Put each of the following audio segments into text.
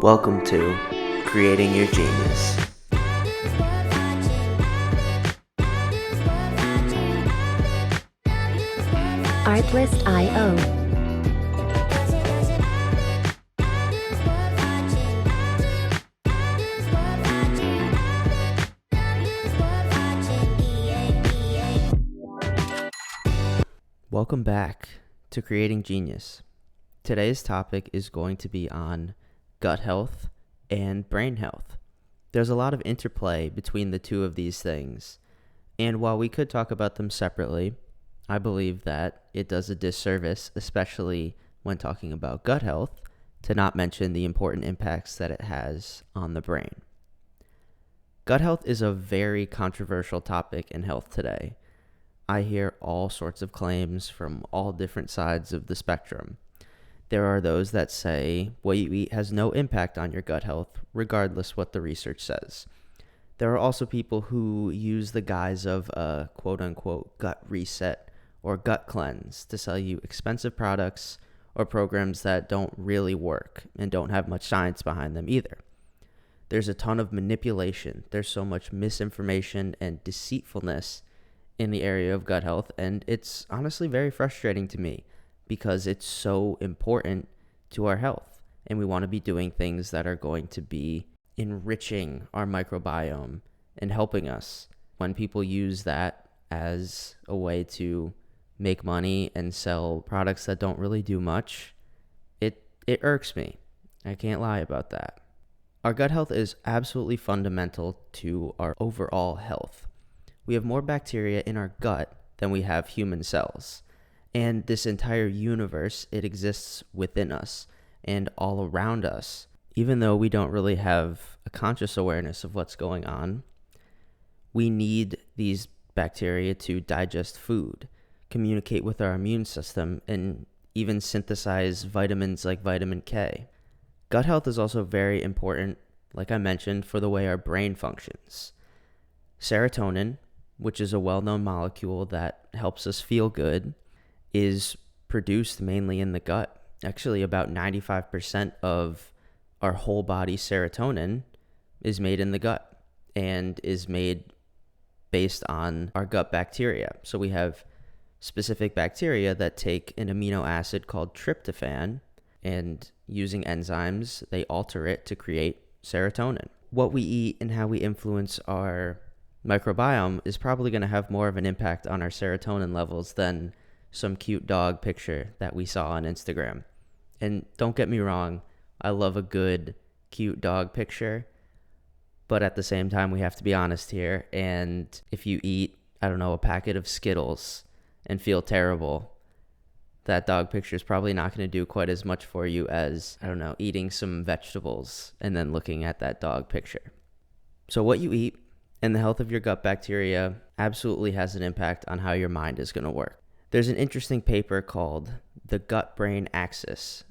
Welcome to Creating Your Genius. Artlist.io. Welcome back to Creating Genius. Today's topic is going to be on gut health and brain health. There's a lot of interplay between the two of these things, and while we could talk about them separately, I believe that it does a disservice, especially when talking about gut health, to not mention the important impacts that it has on the brain. Gut health is a very controversial topic in health today. I hear all sorts of claims from all different sides of the spectrum. There are those that say what you eat has no impact on your gut health, regardless what the research says. There are also people who use the guise of a quote-unquote gut reset or gut cleanse to sell you expensive products or programs that don't really work and don't have much science behind them either. There's a ton of manipulation. There's so much misinformation and deceitfulness in the area of gut health, and it's honestly very frustrating to me because it's so important to our health, and we want to be doing things that are going to be enriching our microbiome and helping us. When people use that as a way to make money and sell products that don't really do much, it irks me. I can't lie about that. Our gut health is absolutely fundamental to our overall health. We have more bacteria in our gut than we have human cells. And this entire universe, it exists within us and all around us. Even though we don't really have a conscious awareness of what's going on, we need these bacteria to digest food, communicate with our immune system, and even synthesize vitamins like vitamin K. Gut health is also very important, like I mentioned, for the way our brain functions. Serotonin, which is a well-known molecule that helps us feel good, is produced mainly in the gut. Actually, about 95% of our whole body serotonin is made in the gut and is made based on our gut bacteria. So we have specific bacteria that take an amino acid called tryptophan, and using enzymes, they alter it to create serotonin. What we eat and how we influence our microbiome is probably going to have more of an impact on our serotonin levels than some cute dog picture that we saw on Instagram. And don't get me wrong, I love a good, cute dog picture, but at the same time, we have to be honest here. And if you eat, a packet of Skittles and feel terrible, that dog picture is probably not going to do quite as much for you as, eating some vegetables and then looking at that dog picture. So what you eat and the health of your gut bacteria absolutely has an impact on how your mind is going to work. There's an interesting paper called The Gut-Brain Axis,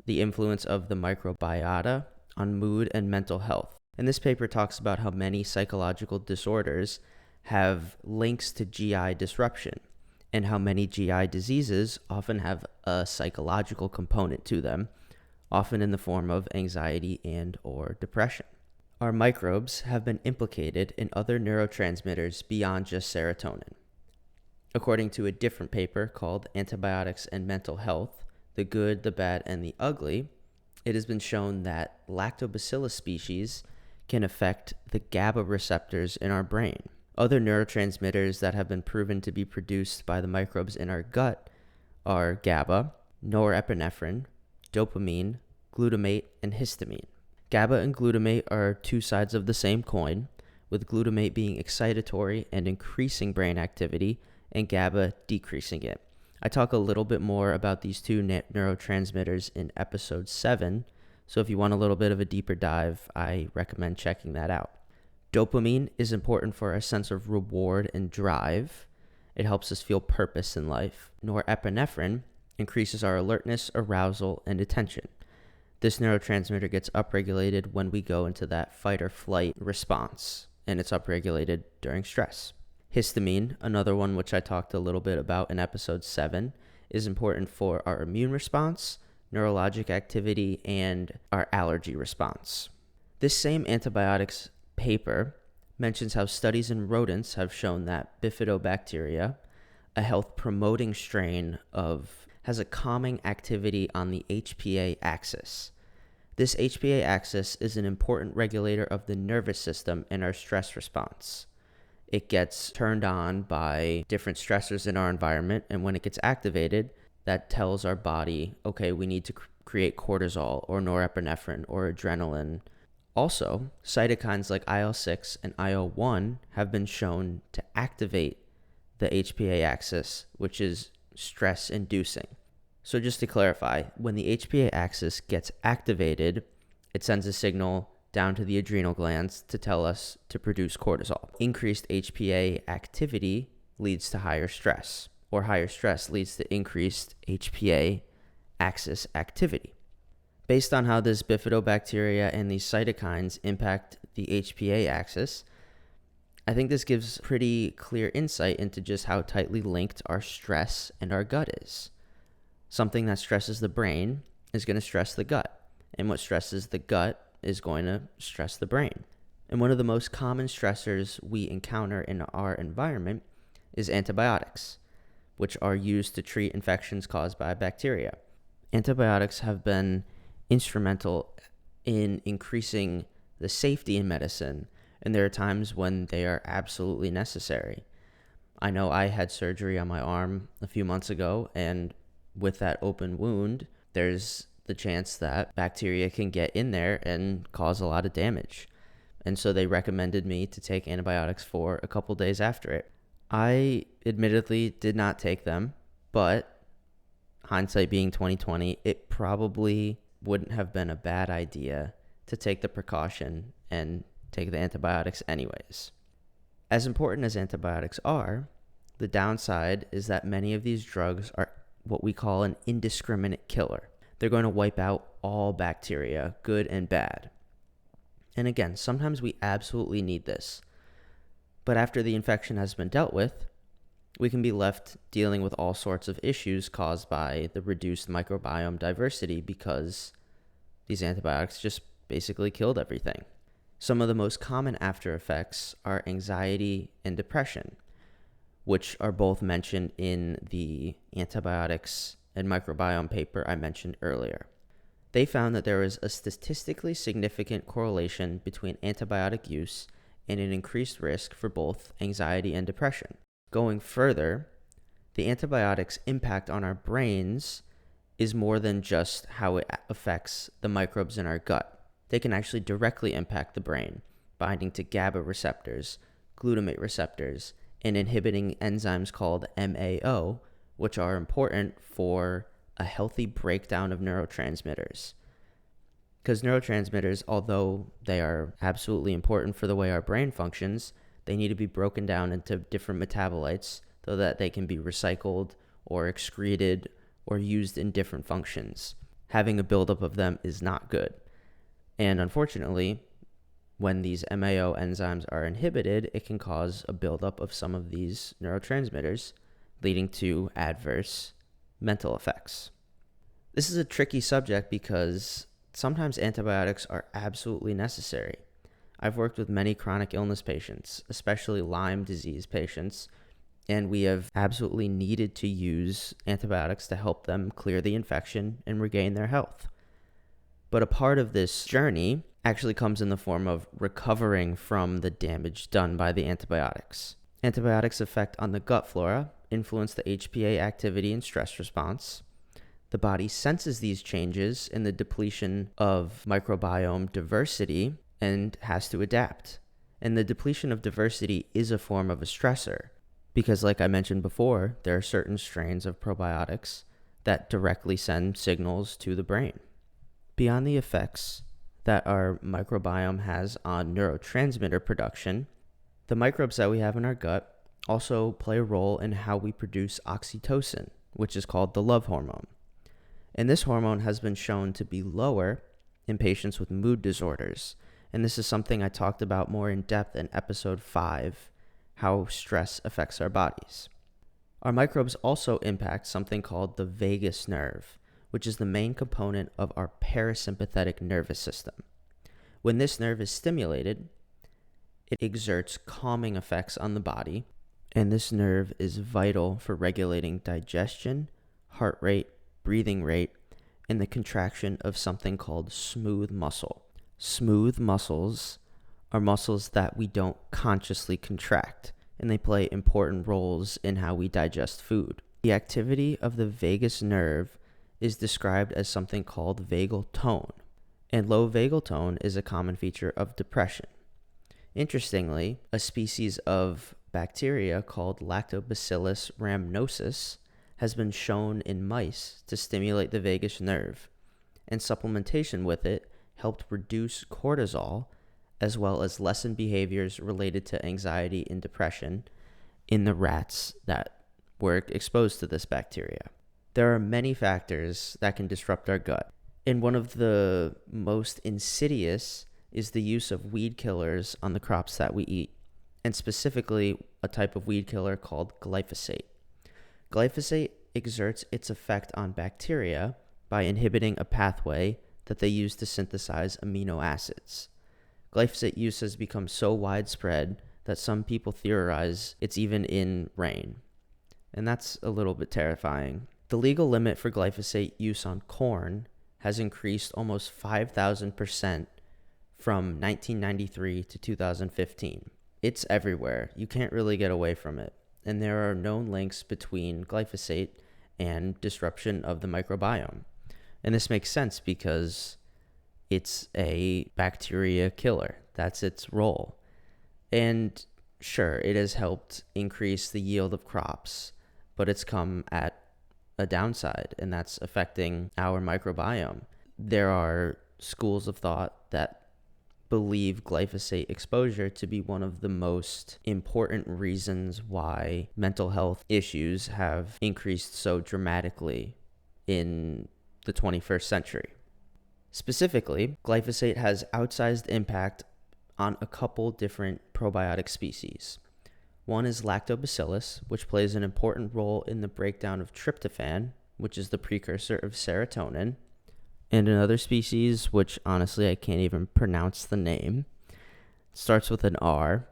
the influence of the microbiota on mood and mental health. And this paper talks about how many psychological disorders have links to GI disruption, and how many GI diseases often have a psychological component to them, often in the form of anxiety and or depression. Our microbes have been implicated in other neurotransmitters beyond just serotonin. According to a different paper called Antibiotics and Mental Health, the Good, the Bad, and the Ugly, it has been shown that lactobacillus species can affect the GABA receptors in our brain. Other neurotransmitters that have been proven to be produced by the microbes in our gut are GABA, norepinephrine, dopamine, glutamate, and histamine. GABA and glutamate are two sides of the same coin, with glutamate being excitatory and increasing brain activity, and GABA decreasing it. I talk a little bit more about these two neurotransmitters in episode 7, so if you want a little bit of a deeper dive, I recommend checking that out. Dopamine is important for a sense of reward and drive. It helps us feel purpose in life. Norepinephrine increases our alertness, arousal, and attention. This neurotransmitter gets upregulated when we go into that fight or flight response, and it's upregulated during stress. Histamine, another one which I talked a little bit about in episode 7, is important for our immune response, neurologic activity, and our allergy response. This same antibiotics paper mentions how studies in rodents have shown that bifidobacteria, a health-promoting strain has a calming activity on the HPA axis. This HPA axis is an important regulator of the nervous system and our stress response. It gets turned on by different stressors in our environment, and when it gets activated, that tells our body, okay, we need to create cortisol or norepinephrine or adrenaline. Also, cytokines like IL-6 and IL-1 have been shown to activate the HPA axis, which is stress-inducing. So just to clarify, when the HPA axis gets activated, it sends a signal down to the adrenal glands to tell us to produce cortisol. Increased HPA activity leads to higher stress, or higher stress leads to increased HPA axis activity. Based on how this bifidobacteria and these cytokines impact the HPA axis, I think this gives pretty clear insight into just how tightly linked our stress and our gut is. Something that stresses the brain is going to stress the gut, and what stresses the gut is going to stress the brain. And one of the most common stressors we encounter in our environment is antibiotics, which are used to treat infections caused by bacteria. Antibiotics have been instrumental in increasing the safety in medicine, and there are times when they are absolutely necessary. I know I had surgery on my arm a few months ago, and with that open wound, there's the chance that bacteria can get in there and cause a lot of damage. And so they recommended me to take antibiotics for a couple days after it. I admittedly did not take them, but hindsight being 2020, it probably wouldn't have been a bad idea to take the precaution and take the antibiotics anyways. As important as antibiotics are, the downside is that many of these drugs are what we call an indiscriminate killer. They're going to wipe out all bacteria, good and bad. And again, sometimes we absolutely need this. But after the infection has been dealt with, we can be left dealing with all sorts of issues caused by the reduced microbiome diversity because these antibiotics just basically killed everything. Some of the most common after effects are anxiety and depression, which are both mentioned in the Antibiotics and Microbiome paper I mentioned earlier. They found that there was a statistically significant correlation between antibiotic use and an increased risk for both anxiety and depression. Going further, the antibiotics' impact on our brains is more than just how it affects the microbes in our gut. They can actually directly impact the brain, binding to GABA receptors, glutamate receptors, and inhibiting enzymes called MAO, which are important for a healthy breakdown of neurotransmitters. Because neurotransmitters, although they are absolutely important for the way our brain functions, they need to be broken down into different metabolites so that they can be recycled or excreted or used in different functions. Having a buildup of them is not good. And unfortunately, when these MAO enzymes are inhibited, it can cause a buildup of some of these neurotransmitters, leading to adverse mental effects. This is a tricky subject because sometimes antibiotics are absolutely necessary. I've worked with many chronic illness patients, especially Lyme disease patients, and we have absolutely needed to use antibiotics to help them clear the infection and regain their health. But a part of this journey actually comes in the form of recovering from the damage done by the antibiotics. Antibiotics' effect on the gut flora influence the HPA activity and stress response. The body senses these changes in the depletion of microbiome diversity and has to adapt. And the depletion of diversity is a form of a stressor because, like I mentioned before, there are certain strains of probiotics that directly send signals to the brain. Beyond the effects that our microbiome has on neurotransmitter production, the microbes that we have in our gut also play a role in how we produce oxytocin, which is called the love hormone. And this hormone has been shown to be lower in patients with mood disorders. And this is something I talked about more in depth in episode 5, how stress affects our bodies. Our microbes also impact something called the vagus nerve, which is the main component of our parasympathetic nervous system. When this nerve is stimulated, it exerts calming effects on the body, and this nerve is vital for regulating digestion, heart rate, breathing rate, and the contraction of something called smooth muscle. Smooth muscles are muscles that we don't consciously contract, and they play important roles in how we digest food. The activity of the vagus nerve is described as something called vagal tone, and low vagal tone is a common feature of depression. Interestingly, a species of bacteria called Lactobacillus rhamnosus has been shown in mice to stimulate the vagus nerve, and supplementation with it helped reduce cortisol as well as lessen behaviors related to anxiety and depression in the rats that were exposed to this bacteria. There are many factors that can disrupt our gut, and one of the most insidious is the use of weed killers on the crops that we eat, and specifically a type of weed killer called glyphosate. Glyphosate exerts its effect on bacteria by inhibiting a pathway that they use to synthesize amino acids. Glyphosate use has become so widespread that some people theorize it's even in rain, and that's a little bit terrifying. The legal limit for glyphosate use on corn has increased almost 5,000% from 1993 to 2015. It's everywhere. You can't really get away from it. And there are known links between glyphosate and disruption of the microbiome. And this makes sense because it's a bacteria killer. That's its role. And sure, it has helped increase the yield of crops, but it's come at a downside, and that's affecting our microbiome. There are schools of thought that believe glyphosate exposure to be one of the most important reasons why mental health issues have increased so dramatically in the 21st century. Specifically, glyphosate has outsized impact on a couple different probiotic species. One is Lactobacillus, which plays an important role in the breakdown of tryptophan, which is the precursor of serotonin, and another species, which honestly I can't even pronounce the name, starts with an R,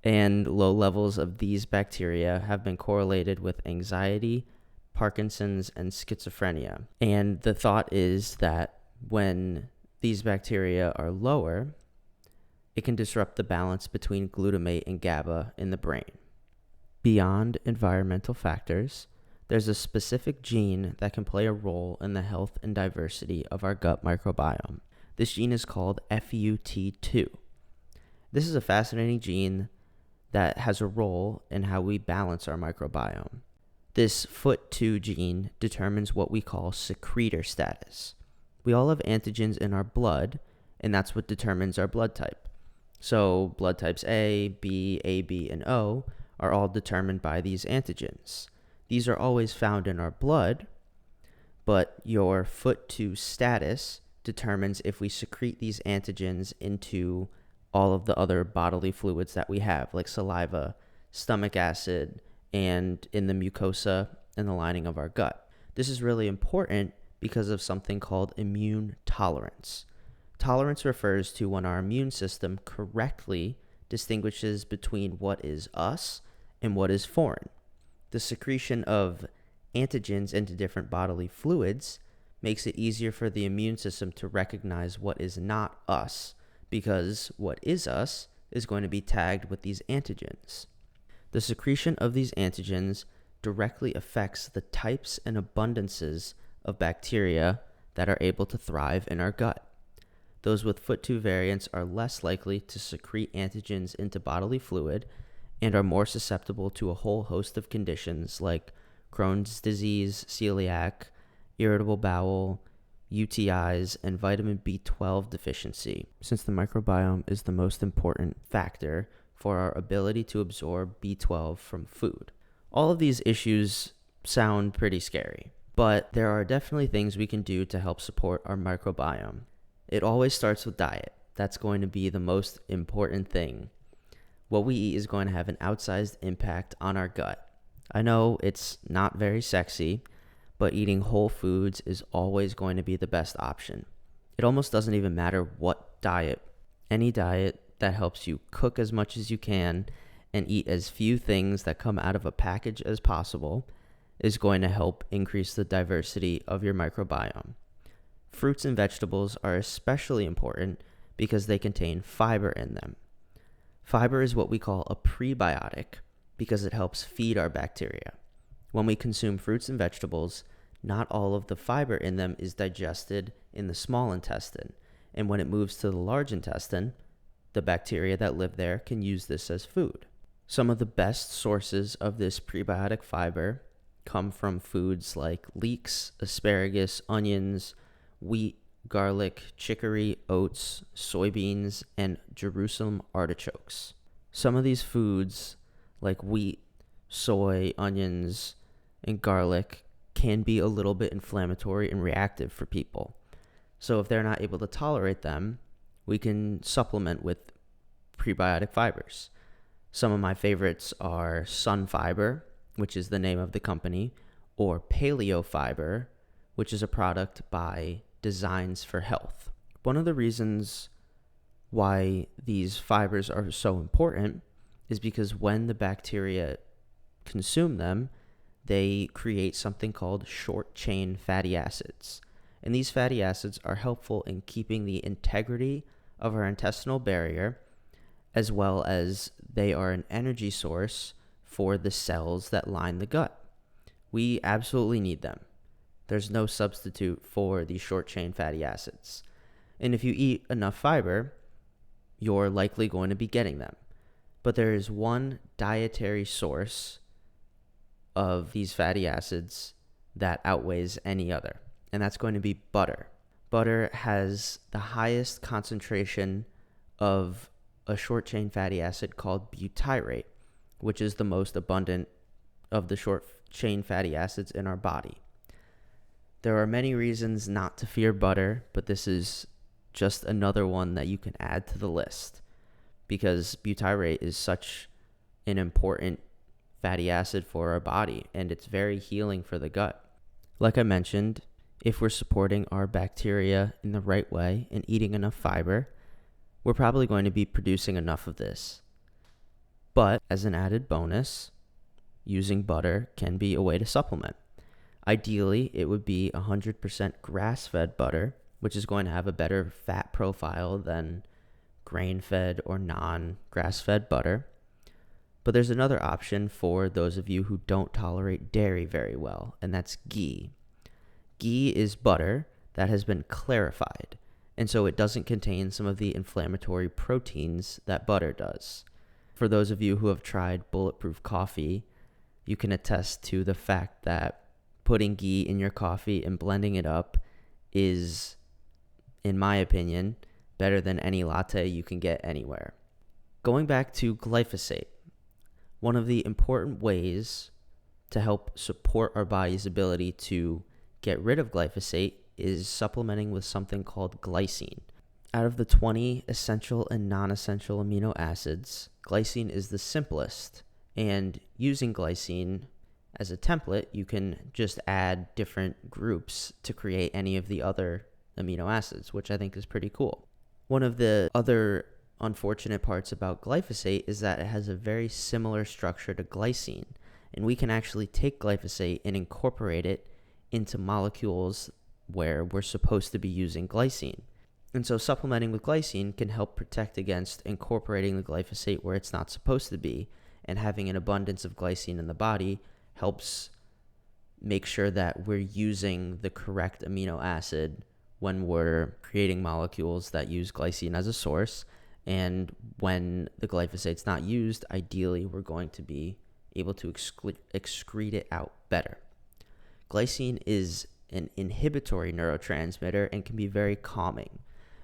and low levels of these bacteria have been correlated with anxiety, Parkinson's, and schizophrenia. And the thought is that when these bacteria are lower, it can disrupt the balance between glutamate and GABA in the brain. Beyond environmental factors, there's a specific gene that can play a role in the health and diversity of our gut microbiome. This gene is called FUT2. This is a fascinating gene that has a role in how we balance our microbiome. This FUT2 gene determines what we call secretor status. We all have antigens in our blood, and that's what determines our blood type. So blood types A, B, AB, and O are all determined by these antigens. These are always found in our blood, but your FUT2 status determines if we secrete these antigens into all of the other bodily fluids that we have, like saliva, stomach acid, and in the mucosa and the lining of our gut. This is really important because of something called immune tolerance. Tolerance refers to when our immune system correctly distinguishes between what is us and what is foreign. The secretion of antigens into different bodily fluids makes it easier for the immune system to recognize what is not us, because what is us is going to be tagged with these antigens. The secretion of these antigens directly affects the types and abundances of bacteria that are able to thrive in our gut. Those with FUT2 variants are less likely to secrete antigens into bodily fluid and are more susceptible to a whole host of conditions like Crohn's disease, celiac, irritable bowel, UTIs, and vitamin B12 deficiency, since the microbiome is the most important factor for our ability to absorb B12 from food. All of these issues sound pretty scary, but there are definitely things we can do to help support our microbiome. It always starts with diet. That's going to be the most important thing. What we eat is going to have an outsized impact on our gut. I know it's not very sexy, but eating whole foods is always going to be the best option. It almost doesn't even matter what diet. Any diet that helps you cook as much as you can and eat as few things that come out of a package as possible is going to help increase the diversity of your microbiome. Fruits and vegetables are especially important because they contain fiber in them. Fiber is what we call a prebiotic because it helps feed our bacteria. When we consume fruits and vegetables, not all of the fiber in them is digested in the small intestine, and when it moves to the large intestine, the bacteria that live there can use this as food. Some of the best sources of this prebiotic fiber come from foods like leeks, asparagus, onions, wheat, garlic, chicory, oats, soybeans, and Jerusalem artichokes. Some of these foods, like wheat, soy, onions, and garlic, can be a little bit inflammatory and reactive for people. So if they're not able to tolerate them, we can supplement with prebiotic fibers. Some of my favorites are Sun Fiber, which is the name of the company, or Paleo Fiber, which is a product by Designs for Health. One of the reasons why these fibers are so important is because when the bacteria consume them, they create something called short-chain fatty acids. And these fatty acids are helpful in keeping the integrity of our intestinal barrier, as well as they are an energy source for the cells that line the gut. We absolutely need them. There's no substitute for these short-chain fatty acids. And if you eat enough fiber, you're likely going to be getting them. But there is one dietary source of these fatty acids that outweighs any other, and that's going to be butter. Butter has the highest concentration of a short-chain fatty acid called butyrate, which is the most abundant of the short-chain fatty acids in our body. There are many reasons not to fear butter, but this is just another one that you can add to the list because butyrate is such an important fatty acid for our body, and it's very healing for the gut. Like I mentioned, if we're supporting our bacteria in the right way and eating enough fiber, we're probably going to be producing enough of this. But as an added bonus, using butter can be a way to supplement. Ideally, it would be 100% grass-fed butter, which is going to have a better fat profile than grain-fed or non-grass-fed butter. But there's another option for those of you who don't tolerate dairy very well, and that's ghee. Ghee is butter that has been clarified, and so it doesn't contain some of the inflammatory proteins that butter does. For those of you who have tried bulletproof coffee, you can attest to the fact that putting ghee in your coffee and blending it up is, in my opinion, better than any latte you can get anywhere. Going back to glyphosate, one of the important ways to help support our body's ability to get rid of glyphosate is supplementing with something called glycine. Out of the 20 essential and non-essential amino acids, glycine is the simplest, and using glycine as a template, you can just add different groups to create any of the other amino acids, which I think is pretty cool. One of the other unfortunate parts about glyphosate is that it has a very similar structure to glycine, and we can actually take glyphosate and incorporate it into molecules where we're supposed to be using glycine. And so supplementing with glycine can help protect against incorporating the glyphosate where it's not supposed to be, and having an abundance of glycine in the body helps make sure that we're using the correct amino acid when we're creating molecules that use glycine as a source. And when the glyphosate's not used, ideally we're going to be able to excrete it out better. Glycine is an inhibitory neurotransmitter and can be very calming,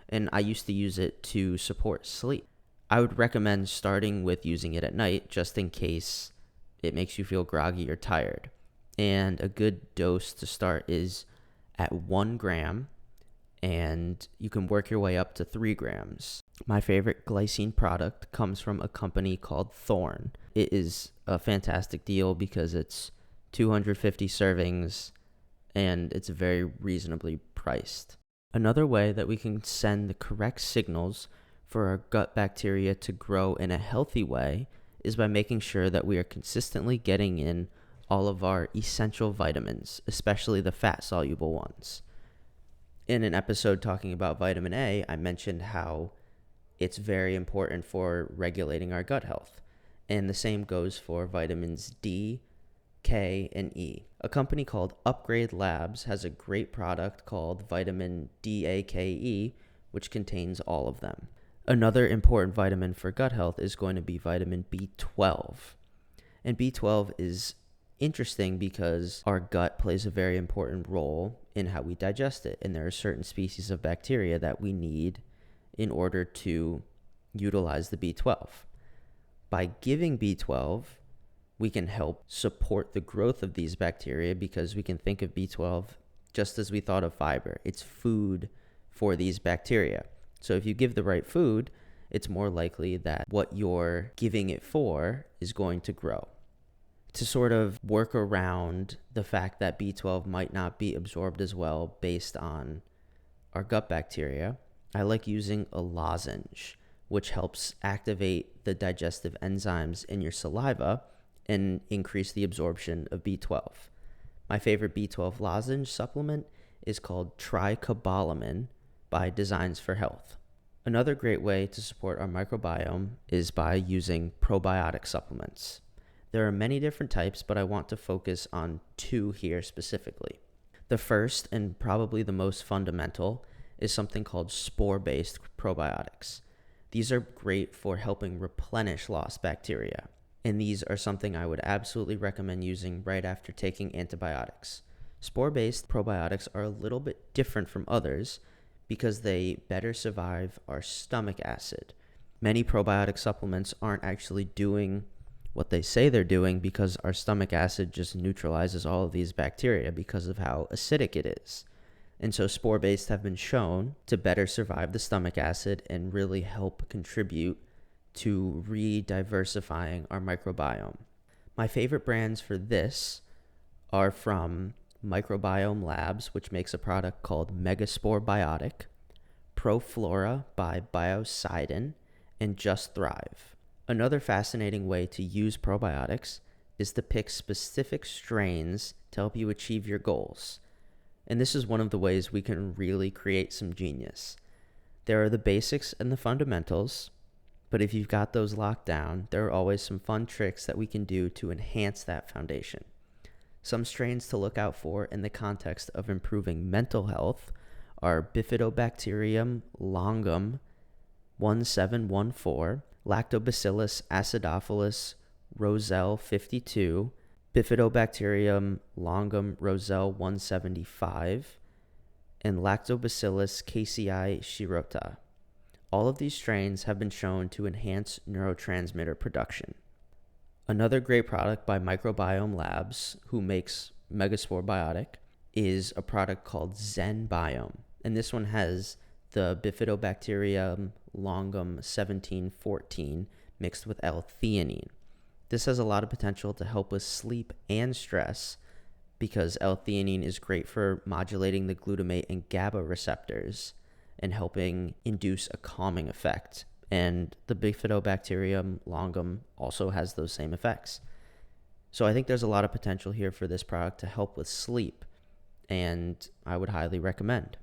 and I used to use it to support sleep. I would recommend starting with using it at night just in case it makes you feel groggy or tired. And a good dose to start is at 1 gram, and you can work your way up to 3 grams. My favorite glycine product comes from a company called Thorne. It is a fantastic deal because it's 250 servings and it's very reasonably priced. Another way that we can send the correct signals for our gut bacteria to grow in a healthy way is by making sure that we are consistently getting in all of our essential vitamins, especially the fat-soluble ones. In an episode talking about vitamin A, I mentioned how it's very important for regulating our gut health. And the same goes for vitamins D, K, and E. A company called Upgrade Labs has a great product called vitamin DAKE, which contains all of them. Another important vitamin for gut health is going to be vitamin B12. And B12 is interesting because our gut plays a very important role in how we digest it. And there are certain species of bacteria that we need in order to utilize the B12. By giving B12, we can help support the growth of these bacteria because we can think of B12 just as we thought of fiber. It's food for these bacteria. So if you give the right food, it's more likely that what you're giving it for is going to grow. To sort of work around the fact that B12 might not be absorbed as well based on our gut bacteria, I like using a lozenge, which helps activate the digestive enzymes in your saliva and increase the absorption of B12. My favorite B12 lozenge supplement is called tricobalamin by Designs for Health. Another great way to support our microbiome is by using probiotic supplements. There are many different types, but I want to focus on two here specifically. The first, and probably the most fundamental, is something called Spore-Based probiotics. These are great for helping replenish lost bacteria, and these are something I would absolutely recommend using right after taking antibiotics. Spore-based probiotics are a little bit different from others because they better survive our stomach acid. Many probiotic supplements aren't actually doing what they say they're doing because our stomach acid just neutralizes all of these bacteria because of how acidic it is. And so spore-based have been shown to better survive the stomach acid and really help contribute to re-diversifying our microbiome. My favorite brands for this are from Microbiome Labs, which makes a product called Spore-Biotic, ProFlora by Biocidin, and Just Thrive. Another fascinating way to use probiotics is to pick specific strains to help you achieve your goals. And this is one of the ways we can really create some genius. There are the basics and the fundamentals, but if you've got those locked down, there are always some fun tricks that we can do to enhance that foundation. Some strains to look out for in the context of improving mental health are Bifidobacterium longum 1714, Lactobacillus acidophilus roselle 52, Bifidobacterium longum roselle 175, and Lactobacillus casei shirota. All of these strains have been shown to enhance neurotransmitter production. Another great product by Microbiome Labs, who makes Spore-Biotic, is a product called ZenBiome. And this one has the Bifidobacterium longum 1714 mixed with L-theanine. This has a lot of potential to help with sleep and stress because L-theanine is great for modulating the glutamate and GABA receptors and helping induce a calming effect. And the Bifidobacterium longum also has those same effects. So I think there's a lot of potential here for this product to help with sleep, and I would highly recommend.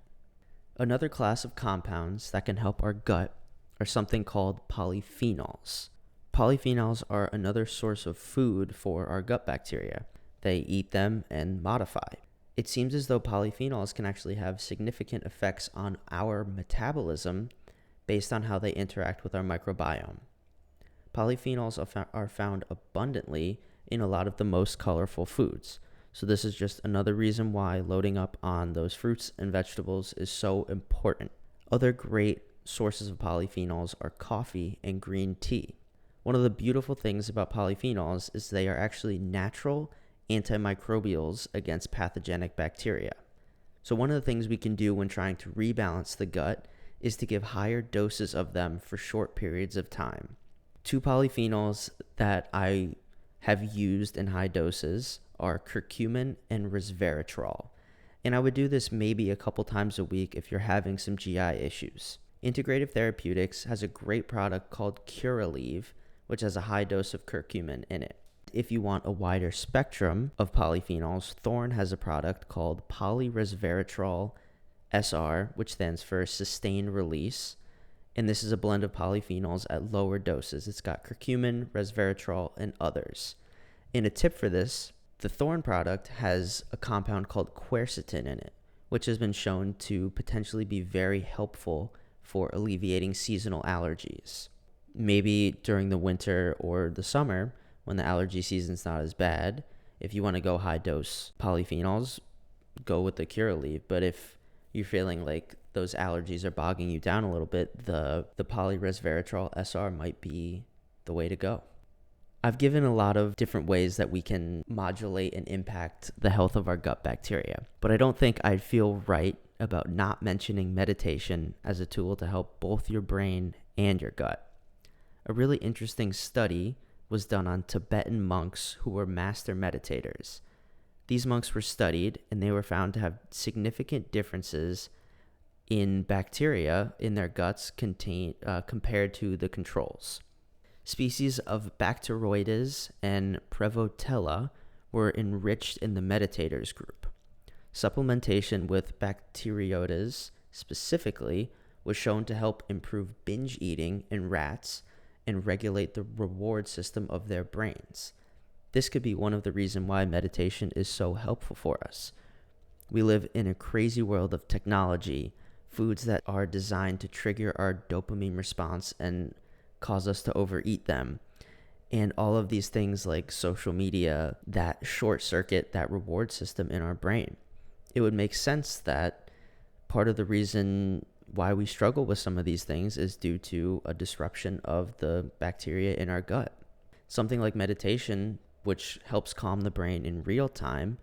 Another class of compounds that can help our gut are something called polyphenols. Polyphenols are another source of food for our gut bacteria. They eat them and modify. It seems as though polyphenols can actually have significant effects on our metabolism based on how they interact with our microbiome. Polyphenols are found abundantly in a lot of the most colorful foods. So this is just another reason why loading up on those fruits and vegetables is so important. Other great sources of polyphenols are coffee and green tea. One of the beautiful things about polyphenols is they are actually natural antimicrobials against pathogenic bacteria. So one of the things we can do when trying to rebalance the gut is to give higher doses of them for short periods of time. Two polyphenols that I have used in high doses are curcumin and resveratrol. And I would do this maybe a couple times a week if you're having some GI issues. Integrative Therapeutics has a great product called Curaleave, which has a high dose of curcumin in it. If you want a wider spectrum of polyphenols, Thorne has a product called Polyresveratrol SR, which stands for Sustained Release. And this is a blend of polyphenols at lower doses. It's got curcumin, resveratrol, and others. And a tip for this, the Thorne product has a compound called quercetin in it, which has been shown to potentially be very helpful for alleviating seasonal allergies. Maybe during the winter or the summer, when the allergy season's not as bad, if you want to go high dose polyphenols, go with the Curaleave. But if you're feeling like those allergies are bogging you down a little bit, the Polyresveratrol SR might be the way to go. I've given a lot of different ways that we can modulate and impact the health of our gut bacteria, but I don't think I'd feel right about not mentioning meditation as a tool to help both your brain and your gut. A really interesting study was done on Tibetan monks who were master meditators. These monks were studied and they were found to have significant differences in bacteria in their guts compared to the controls. Species of Bacteroides and Prevotella were enriched in the meditators group. Supplementation with Bacteroides specifically was shown to help improve binge eating in rats and regulate the reward system of their brains. This could be one of the reasons why meditation is so helpful for us. We live in a crazy world of technology, foods that are designed to trigger our dopamine response and cause us to overeat them, and all of these things like social media that short circuit that reward system in our brain. It would make sense that part of the reason why we struggle with some of these things is due to a disruption of the bacteria in our gut. Something like meditation, which helps calm the brain in real time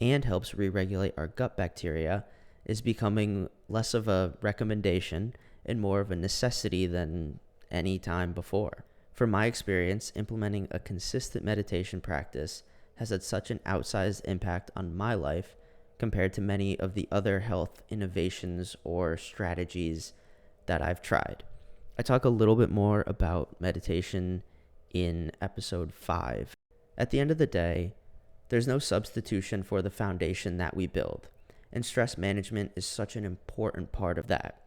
and helps re-regulate our gut bacteria, is becoming less of a recommendation and more of a necessity than any time before. From my experience, implementing a consistent meditation practice has had such an outsized impact on my life compared to many of the other health innovations or strategies that I've tried. I talk a little bit more about meditation in episode 5. At the end of the day, there's no substitution for the foundation that we build, and stress management is such an important part of that.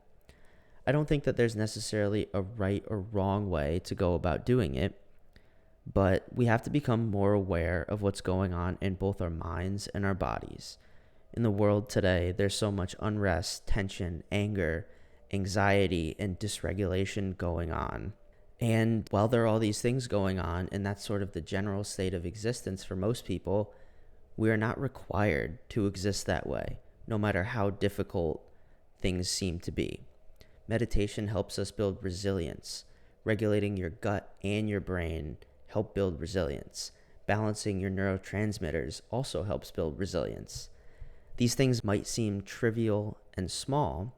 I don't think that there's necessarily a right or wrong way to go about doing it, but we have to become more aware of what's going on in both our minds and our bodies. In the world today, there's so much unrest, tension, anger, anxiety, and dysregulation going on. And while there are all these things going on, and that's sort of the general state of existence for most people, we are not required to exist that way, no matter how difficult things seem to be. Meditation helps us build resilience. Regulating your gut and your brain help build resilience. Balancing your neurotransmitters also helps build resilience. These things might seem trivial and small,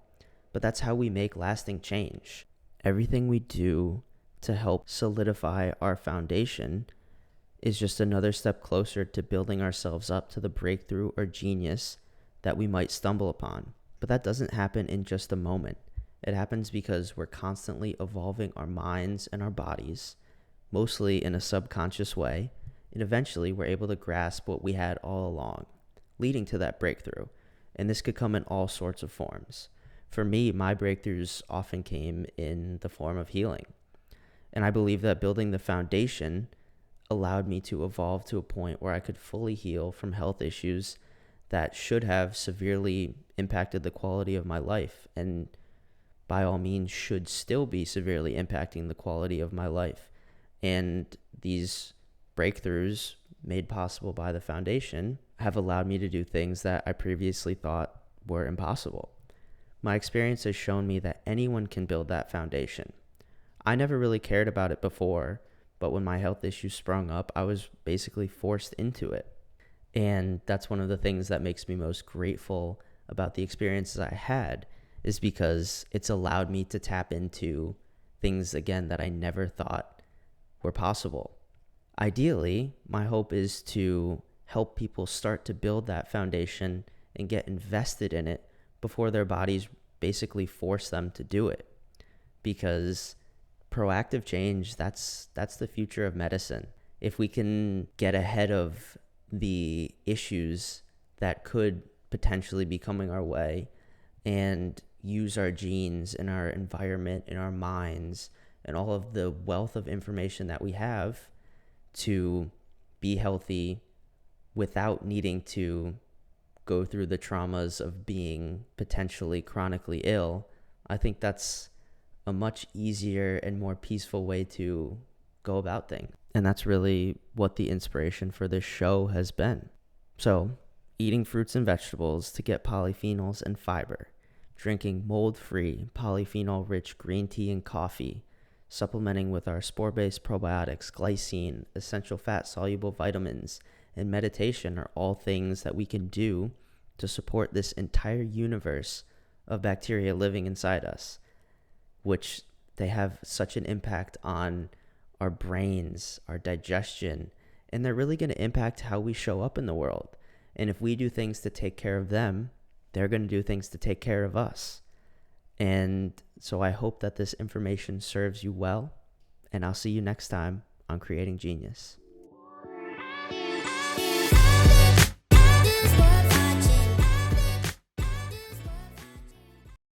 but that's how we make lasting change. Everything we do to help solidify our foundation is just another step closer to building ourselves up to the breakthrough or genius that we might stumble upon. But that doesn't happen in just a moment. It happens because we're constantly evolving our minds and our bodies, mostly in a subconscious way, and eventually we're able to grasp what we had all along, leading to that breakthrough. And this could come in all sorts of forms. For me, my breakthroughs often came in the form of healing. And I believe that building the foundation allowed me to evolve to a point where I could fully heal from health issues that should have severely impacted the quality of my life, and by all means should still be severely impacting the quality of my life. And these breakthroughs made possible by the foundation have allowed me to do things that I previously thought were impossible. My experience has shown me that anyone can build that foundation. I never really cared about it before, but when my health issues sprung up, I was basically forced into it. And that's one of the things that makes me most grateful about the experiences I had, is because it's allowed me to tap into things again that I never thought were possible. Ideally, my hope is to help people start to build that foundation and get invested in it before their bodies basically force them to do it. Because proactive change, that's the future of medicine. If we can get ahead of the issues that could potentially be coming our way and use our genes and our environment and our minds and all of the wealth of information that we have to be healthy without needing to go through the traumas of being potentially chronically ill, I think that's a much easier and more peaceful way to go about things. And that's really what the inspiration for this show has been. So, eating fruits and vegetables to get polyphenols and fiber, drinking mold-free, polyphenol-rich green tea and coffee, supplementing with our spore-based probiotics, glycine, essential fat-soluble vitamins, and meditation are all things that we can do to support this entire universe of bacteria living inside us, which they have such an impact on our brains, our digestion, and they're really going to impact how we show up in the world. And if we do things to take care of them, they're going to do things to take care of us. And so I hope that this information serves you well, and I'll see you next time on Creating Genius.